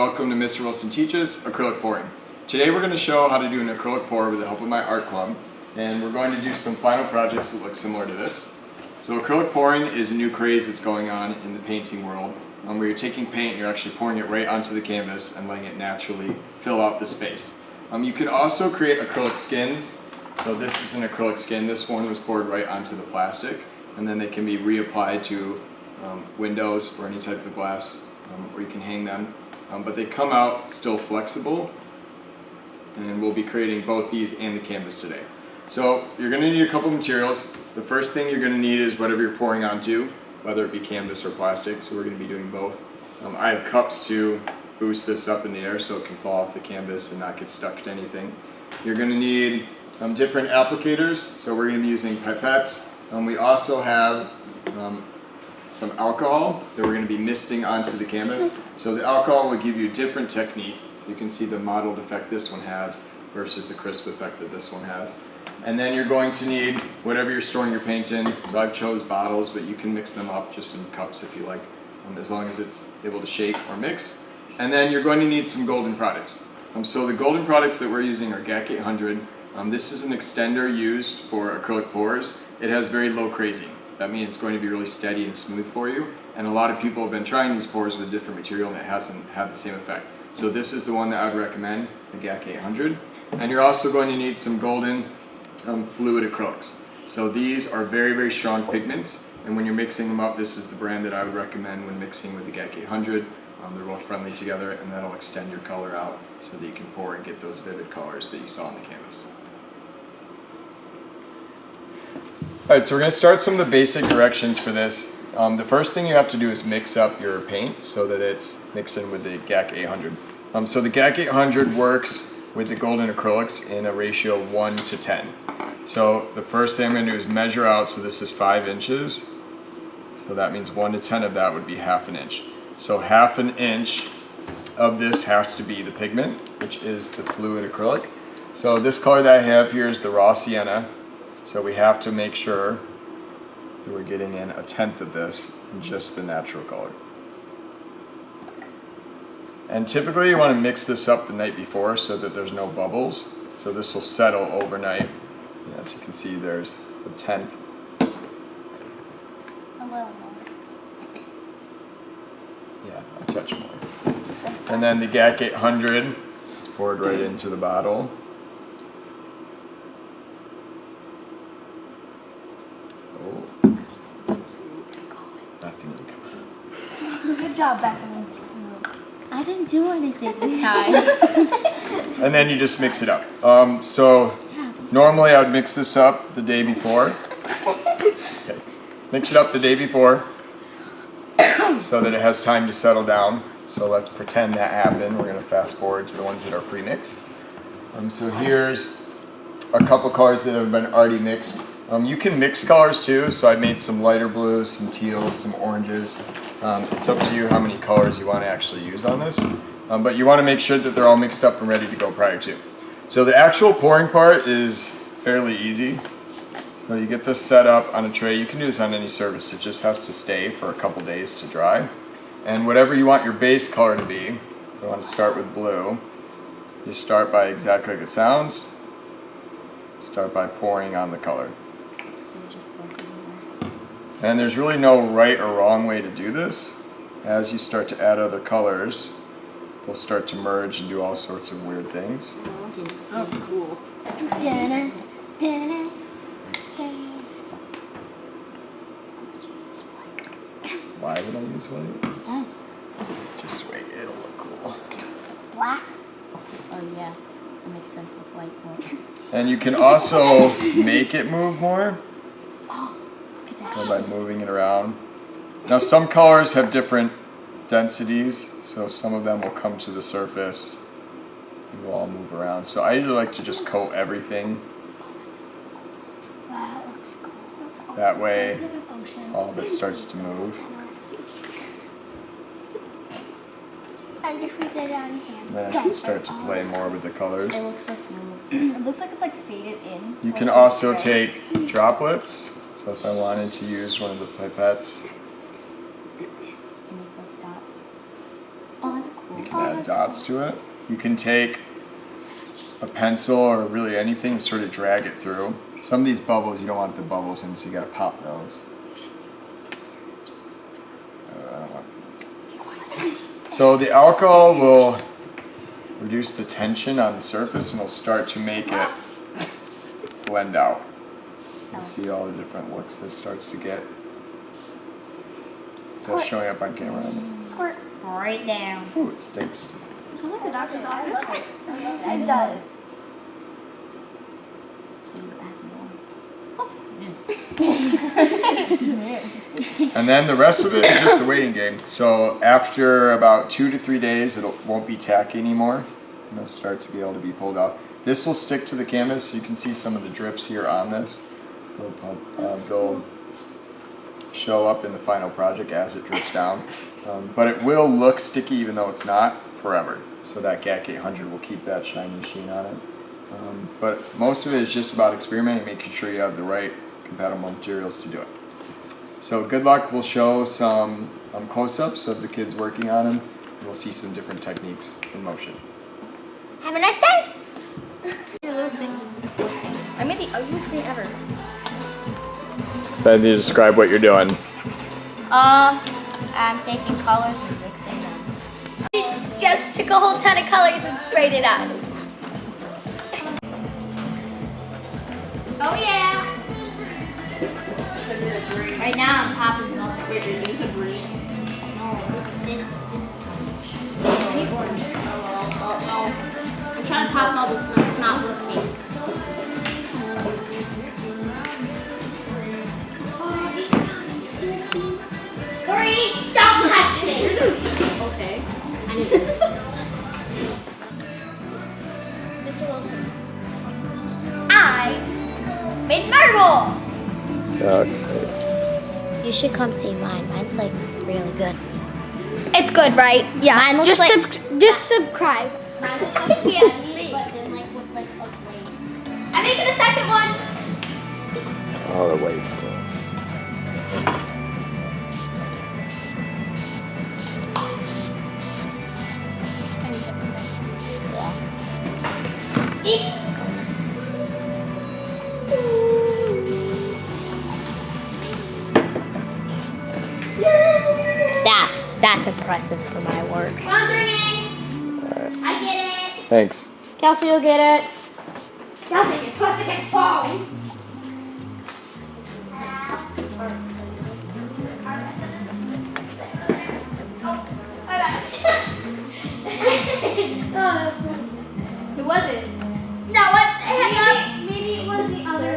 welcome to Mr. Wilson Teaches Acrylic Pouring. Today we're going to show how to do an acrylic pour with the help of my art club, and we're going to do some final projects that look similar to this. So acrylic pouring is a new craze that's going on in the painting world, where you're taking paint and you're actually pouring it right onto the canvas and letting it naturally fill out the space. You can also create acrylic skins. So this is an acrylic skin. This one was poured right onto the plastic, and then they can be reapplied to windows or any type of glass, or you can hang them. But they come out still flexible, and we'll be creating both these and the canvas today. So you're going to need a couple materials. The first thing you're going to need is whatever you're pouring onto, whether it be canvas or plastic, so we're going to be doing both. I have cups to boost this up in the air so it can fall off the canvas and not get stuck to anything. You're going to need different applicators, so we're going to be using pipettes. We also have some alcohol that we're going to be misting onto the canvas. So the alcohol will give you a different technique. So you can see the mottled effect this one has versus the crisp effect that this one has. And then you're going to need whatever you're storing your paint in. So I've chose bottles, but you can mix them up just in cups if you like, as long as it's able to shake or mix. And then you're going to need some golden products. So the golden products that we're using are GAC 800. This is an extender used for acrylic pours. It has very low crazing. That means it's going to be really steady and smooth for you. And a lot of people have been trying these pours with a different material and it hasn't had the same effect. So this is the one that I would recommend, the GAC 800. And you're also going to need some golden fluid acrylics. So these are very, very strong pigments. And when you're mixing them up, this is the brand that I would recommend when mixing with the GAC 800. They're both friendly together, and that'll extend your color out so that you can pour and get those vivid colors that you saw on the canvas. Alright, so we're going to start some of the basic directions for this. The first thing you have to do is mix up your paint so that it's mixed in with the GAC 800. So the GAC 800 works with the golden acrylics in a ratio of 1 to 10. So the first thing I'm going to do is measure out, so this is 5 inches. So that means 1 to 10 of that would be ½ an inch. So ½ an inch of this has to be the pigment, which is the fluid acrylic. So this color that I have here is the raw sienna. So we have to make sure that we're getting in 1/10 of this in just the natural color. And typically you want to mix this up the night before so that there's no bubbles. So this will settle overnight. And as you can see, there's 1/10. A little more. Yeah, a touch more. And then the GAC 800 is poured right into the bottle. Nothing will come out. Good job, Bethany. I didn't do anything this time. And then you just mix it up. So normally I would mix this up the day before. Okay. Mix it up the day before so that it has time to settle down. So let's pretend that happened. We're going to fast forward to the ones that are pre-mixed. So here's a couple colors that have been already mixed. You can mix colors too, so I made some lighter blues, some teals, some oranges. It's up to you how many colors you want to actually use on this. But you want to make sure that they're all mixed up and ready to go prior to. So the actual pouring part is fairly easy. So you get this set up on a tray. You can do this on any surface. It just has to stay for a couple days to dry. And whatever you want your base color to be, you want to start with blue. You start by exactly like it sounds. Start by pouring on the color. And there's really no right or wrong way to do this. As you start to add other colors, they'll start to merge and do all sorts of weird things. Oh, cool. Why would I use white? Yes. Just wait, it'll look cool. Black. Oh yeah, that makes sense with white more. And you can also make it move more Oh, look at that. by moving it around. Now some colors have different densities, so some of them will come to the surface and will all move around. So I usually like to just coat everything. That looks cool. That way all of it starts to move. I just put that on here. And then I can start to play more with the colors. It looks so smooth. It looks like it's like faded in. You can also take droplets. So if I wanted to use one of the pipettes, And make like dots. Oh, that's cool. add dots to it. You can take a pencil or really anything and sort of drag it through. Some of these bubbles, you don't want the bubbles in, so you gotta pop those. I don't want... So the alcohol will reduce the tension on the surface and it'll start to make it blend out. You can see all the different looks it starts to get. So showing up on camera. Squirt. Right down. Ooh, it stinks. It looks like the doctor's office. It does. So you add more. And then the rest of it is just a waiting game. So after about 2 to 3 days, it won't be tacky anymore. And it'll start to be able to be pulled off. This will stick to the canvas. You can see some of the drips here on this. They'll show up in the final project as it drips down. But it will look sticky even though it's not forever. So that GAC 800 will keep that shiny sheen on it. But most of it is just about experimenting, making sure you have the right compatible materials to do it. So good luck. We'll show some close-ups of the kids working on them, and we'll see some different techniques in motion. Have a nice day. I made the ugliest screen ever. Ben, you describe what you're doing. I'm taking colors and mixing them. Just took a whole ton of colors and sprayed it out. Oh yeah. Right now I'm popping colors. Wait, is this a green? No, this is I need orange. I'm trying to pop bubbles, so it's not working. Hurry! Don't touch me. Okay. I need to. Mr. Wilson. I made marble. You should come see mine. Mine's like really good. It's good, right? Yeah. Mine looks just like just subscribe. Mine looks like Yeah. but then like with like a glaze. I'm making a second one. Oh, the weight. Yeah. That's impressive for my work. Phone's ringing. I get it. Thanks. Kelsey will get it. Kelsey, you're supposed to get a phone. Who was it? No, what? Maybe it was the other.